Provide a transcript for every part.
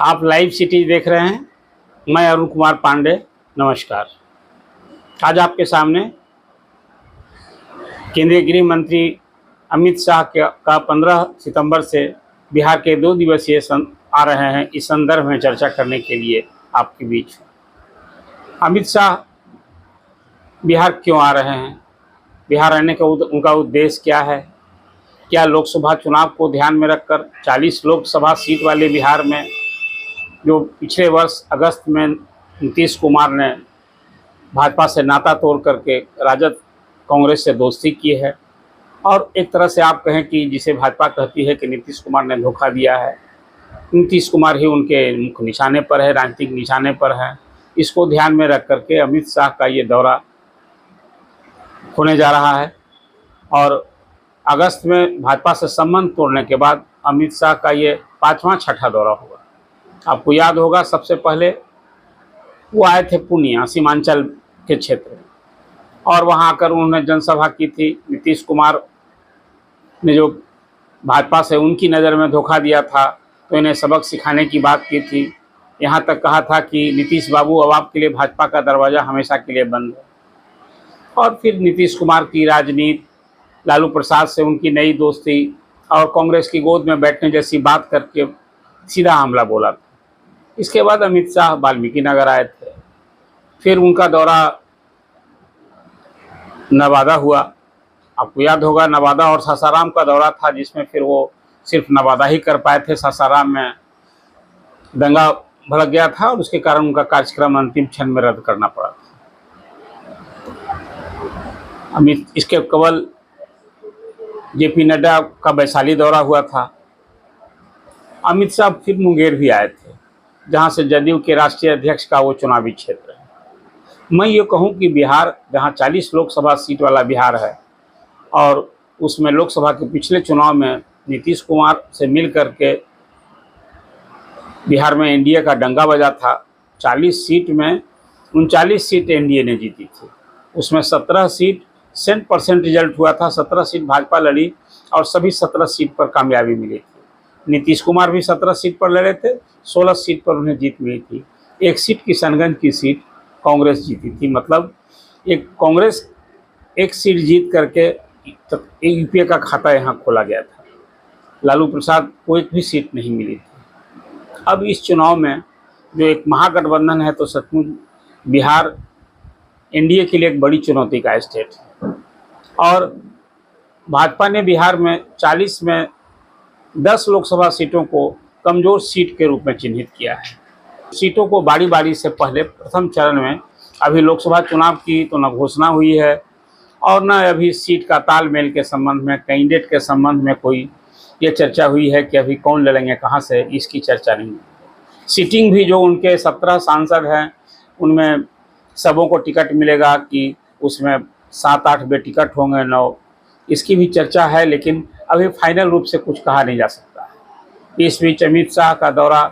आप live cities देख रहे हैं। मैं अरुण कुमार पांडे, नमस्कार। आज आपके सामने केंद्रीय गृह मंत्री अमित शाह का 15 सितंबर से बिहार के 2 दिवसीय आ रहे हैं। इस संदर्भ में चर्चा करने के लिए आपके बीच अमित शाह बिहार क्यों आ रहे हैं, बिहार आने का उनका उद्देश्य क्या है, क्या लोकसभा चुनाव को ध्यान में रखकर 40 लोकसभा सीट वाले बिहार में जो पिछले वर्ष अगस्त में नीतीश कुमार ने भाजपा से नाता तोड़ करके राजद कांग्रेस से दोस्ती की है, और एक तरह से आप कहें कि जिसे भाजपा कहती है कि नीतीश कुमार ने धोखा दिया है, नीतीश कुमार ही उनके मुख्य निशाने पर है, राजनीतिक निशाने पर है। इसको ध्यान में रख करके अमित शाह का ये दौरा होने जा रहा है। और अगस्त में भाजपा से संबंध तोड़ने के बाद अमित शाह का ये 5वां छठा दौरा होगा। आपको याद होगा, सबसे पहले वो आए थे पूर्णिया सीमांचल के क्षेत्र में, और वहाँ आकर उन्होंने जनसभा की थी। नीतीश कुमार ने जो भाजपा से उनकी नज़र में धोखा दिया था, तो इन्हें सबक सिखाने की बात की थी। यहाँ तक कहा था कि नीतीश बाबू, अब आपके लिए भाजपा का दरवाज़ा हमेशा के लिए बंद है। और फिर नीतीश कुमार की राजनीति, लालू प्रसाद से उनकी नई दोस्ती और कांग्रेस की गोद में बैठने जैसी बात करके सीधा हमला बोला था। इसके बाद अमित शाह वाल्मीकि नगर आए थे। फिर उनका दौरा नवादा हुआ। आपको याद होगा, नवादा और सासाराम का दौरा था, जिसमें फिर वो सिर्फ नवादा ही कर पाए थे। सासाराम में दंगा भड़क गया था और उसके कारण उनका कार्यक्रम अंतिम क्षण में रद्द करना पड़ा था। इसके केवल जेपी नड्डा का वैशाली दौरा हुआ था। अमित शाह फिर मुंगेर भी आए थे, जहां से जदयू के राष्ट्रीय अध्यक्ष का वो चुनावी क्षेत्र है। मैं ये कहूं कि बिहार, जहां 40 लोकसभा सीट वाला बिहार है, और उसमें लोकसभा के पिछले चुनाव में नीतीश कुमार से मिल करके बिहार में एनडीए का डंगा बजा था। 40 सीट में 39 सीट एनडीए ने जीती थी। उसमें 17 सीट 100% रिजल्ट हुआ था, 17 सीट भाजपा लड़ी और सभी 17 सीट पर कामयाबी मिली थी। नीतीश कुमार भी 17 सीट पर लड़े थे, 16 सीट पर उन्हें जीत मिली थी। एक सीट किशनगंज की सीट कांग्रेस जीती थी। मतलब एक कांग्रेस एक सीट जीत करके यूपीए का खाता यहाँ खोला गया था। लालू प्रसाद को एक भी सीट नहीं मिली थी। अब इस चुनाव में जो एक महागठबंधन है, तो सचमुच बिहार एनडीए के लिए एक बड़ी चुनौती का स्टेट है। और भाजपा ने बिहार में 40 में 10 लोकसभा सीटों को कमज़ोर सीट के रूप में चिन्हित किया है। सीटों को बारी बारी से पहले प्रथम चरण में, अभी लोकसभा चुनाव की तो न घोषणा हुई है और न अभी सीट का तालमेल के संबंध में, कैंडिडेट के संबंध में कोई ये चर्चा हुई है कि अभी कौन लड़ेंगे कहाँ से, इसकी चर्चा नहीं। सीटिंग भी जो उनके 17 सांसद हैं, उनमें सबों को टिकट मिलेगा कि उसमें 7-8 बेटिकट होंगे, 9, इसकी भी चर्चा है, लेकिन अभी फाइनल रूप से कुछ कहा नहीं जा सकता। इस बीच अमित शाह का दौरा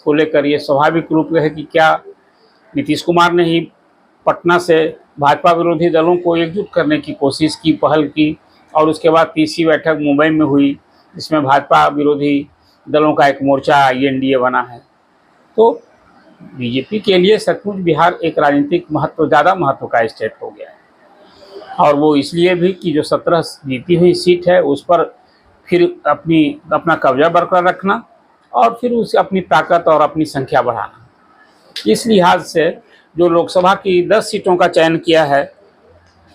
को लेकर ये स्वाभाविक रूप है कि क्या नीतीश कुमार ने ही पटना से भाजपा विरोधी दलों को एकजुट करने की कोशिश की, पहल की, और उसके बाद तीसरी बैठक मुंबई में हुई, जिसमें भाजपा विरोधी दलों का एक मोर्चा एनडीए बना है। तो बीजेपी के लिए सचमुच बिहार एक राजनीतिक ज़्यादा महत्व का स्टेट हो गया है। और वो इसलिए भी कि जो 17 जीती हुई सीट है, उस पर फिर अपना कब्जा बरकरार रखना और फिर उसे अपनी ताकत और अपनी संख्या बढ़ाना। इस लिहाज से जो लोकसभा की 10 सीटों का चयन किया है,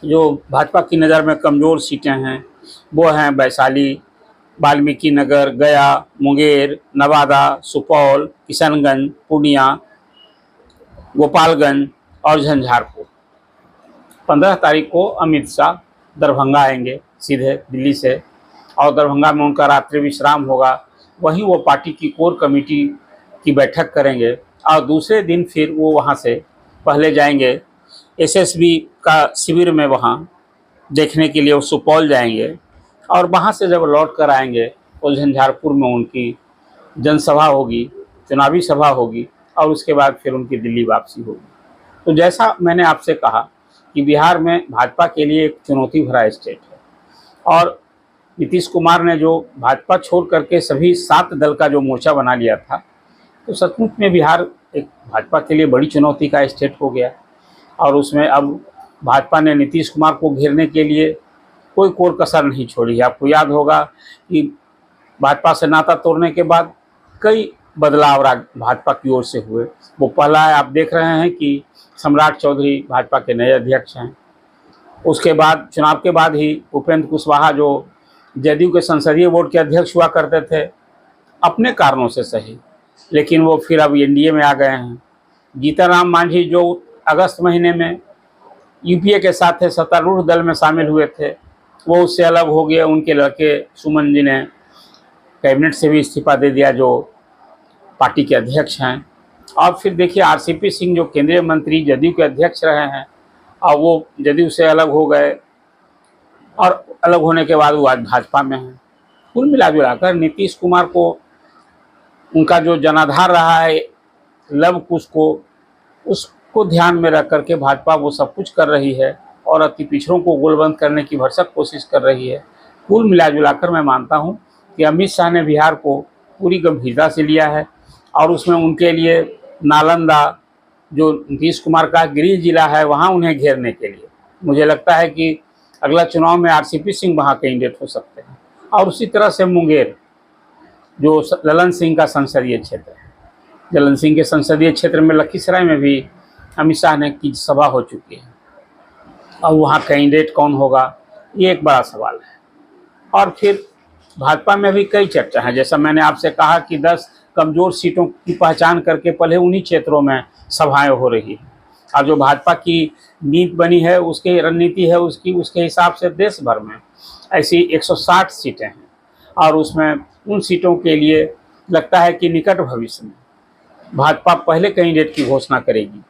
जो भाजपा की नज़र में कमज़ोर सीटें हैं, वो हैं वैशाली, वाल्मीकि नगर, गया, मुंगेर, नवादा, सुपौल, किशनगंज, पूर्णिया, गोपालगंज और झंझारपुर। 15 तारीख को अमित शाह दरभंगा आएंगे सीधे दिल्ली से, और दरभंगा में उनका रात्रि विश्राम होगा। वहीं वो पार्टी की कोर कमेटी की बैठक करेंगे, और दूसरे दिन फिर वो वहाँ से पहले जाएंगे एसएसबी का शिविर में, वहाँ देखने के लिए वो सुपौल जाएंगे, और वहाँ से जब लौट कर आएंगे तो झंझारपुर में उनकी जनसभा होगी, चुनावी सभा होगी, और उसके बाद फिर उनकी दिल्ली वापसी होगी। तो जैसा मैंने आपसे कहा कि बिहार में भाजपा के लिए एक चुनौती भरा स्टेट है, और नीतीश कुमार ने जो भाजपा छोड़ करके सभी 7 दल का जो मोर्चा बना लिया था, तो सचमुच में बिहार एक भाजपा के लिए बड़ी चुनौती का स्टेट हो गया और उसमें अब भाजपा ने नीतीश कुमार को घेरने के लिए कोई कोर कसर नहीं छोड़ी है। आपको याद होगा कि भाजपा से नाता तोड़ने के बाद कई बदलाव भाजपा की ओर से हुए। वो पहला है, आप देख रहे हैं कि सम्राट चौधरी भाजपा के नए अध्यक्ष हैं। उसके बाद चुनाव के बाद ही उपेंद्र कुशवाहा जो जदयू के संसदीय बोर्ड के अध्यक्ष हुआ करते थे, अपने कारणों से सही, लेकिन वो फिर अब एनडीए में आ गए हैं। जीतन मांझी जो अगस्त महीने में यूपीए के साथ सत्तारूढ़ दल में शामिल हुए थे, वो उससे अलग हो गए। उनके लड़के सुमन जी ने कैबिनेट से भी इस्तीफा दे दिया, जो पार्टी के अध्यक्ष हैं। और फिर देखिए आरसीपी सिंह जो केंद्रीय मंत्री जदयू के अध्यक्ष रहे हैं, और वो जदयू से अलग हो गए और अलग होने के बाद वो आज भाजपा में हैं। कुल मिलाकर नीतीश कुमार को उनका जो जनाधार रहा है लव कुश को, उसको ध्यान में रख करके भाजपा वो सब कुछ कर रही है और अति पिछड़ों को गोलबंद करने की भरसक कोशिश कर रही है। कुल मिलाकर मैं मानता हूँ कि अमित शाह ने बिहार को पूरी गंभीरता से लिया है और उसमें उनके लिए नालंदा, जो नीतीश कुमार का गृह जिला है, वहाँ उन्हें घेरने के लिए मुझे लगता है कि अगला चुनाव में आरसीपी सिंह वहाँ कैंडिडेट हो सकते हैं। और उसी तरह से मुंगेर, जो ललन सिंह का संसदीय क्षेत्र है, ललन सिंह के संसदीय क्षेत्र में लखीसराय में भी अमित शाह ने की सभा हो चुकी है। अब वहाँ कैंडिडेट कौन होगा, ये एक बड़ा सवाल है। और फिर भाजपा में भी कई चर्चा है। जैसा मैंने आपसे कहा कि 10 कमज़ोर सीटों की पहचान करके पहले उन्हीं क्षेत्रों में सभाएं हो रही हैं। और जो भाजपा की नीति बनी है, उसकी रणनीति है, उसके हिसाब से देश भर में ऐसी 160 सीटें हैं और उसमें उन सीटों के लिए लगता है कि निकट भविष्य में भाजपा पहले कैंडिडेट की घोषणा करेगी।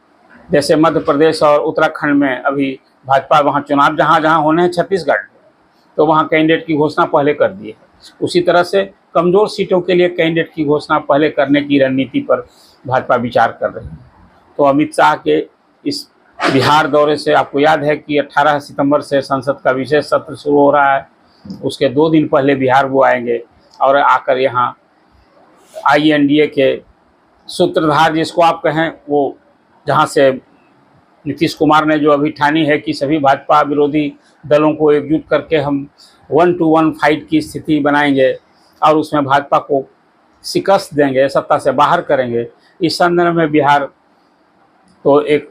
जैसे मध्य प्रदेश और उत्तराखंड में अभी भाजपा वहाँ चुनाव जहाँ होने हैं, छत्तीसगढ़ में, तो वहाँ कैंडिडेट की घोषणा पहले कर दी है। उसी तरह से कमज़ोर सीटों के लिए कैंडिडेट की घोषणा पहले करने की रणनीति पर भाजपा विचार कर रही है। तो अमित शाह के इस बिहार दौरे से आपको याद है कि 18 सितंबर से संसद का विशेष सत्र शुरू हो रहा है। उसके 2 दिन पहले बिहार वो आएंगे और आकर यहाँ INDA के सूत्रधार जिसको आप कहें, वो जहाँ से नीतीश कुमार ने जो अभी ठानी है कि सभी भाजपा विरोधी दलों को एकजुट करके हम 1-to-1 फाइट की स्थिति बनाएंगे और उसमें भाजपा को शिकस्त देंगे, सत्ता से बाहर करेंगे। इस संदर्भ में बिहार तो एक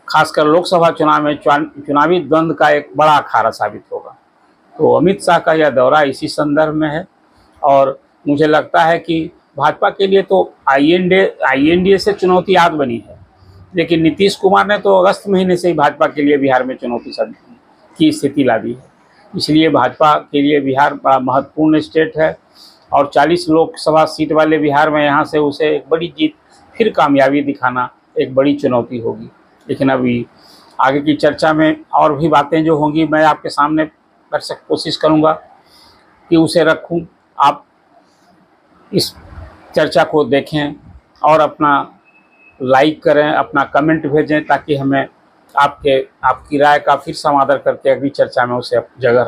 खासकर लोकसभा चुनाव में चुनावी द्वंद्व का एक बड़ा अखाड़ा साबित होगा। तो अमित शाह का यह दौरा इसी संदर्भ में है और मुझे लगता है कि भाजपा के लिए तो INDA से चुनौती आज बनी है, लेकिन नीतीश कुमार ने तो अगस्त महीने से ही भाजपा के लिए बिहार में चुनौती की स्थिति ला दी है। इसलिए भाजपा के लिए बिहार बड़ा महत्वपूर्ण स्टेट है और 40 लोकसभा सीट वाले बिहार में यहाँ से उसे एक बड़ी जीत, फिर कामयाबी दिखाना एक बड़ी चुनौती होगी। लेकिन अभी आगे की चर्चा में और भी बातें जो होंगी मैं आपके सामने कोशिश करूँगा कि उसे रखूँ। आप इस चर्चा को देखें और अपना लाइक करें, अपना कमेंट भेजें, ताकि हमें आपकी राय का फिर समादर करके अगली चर्चा में उसे जगह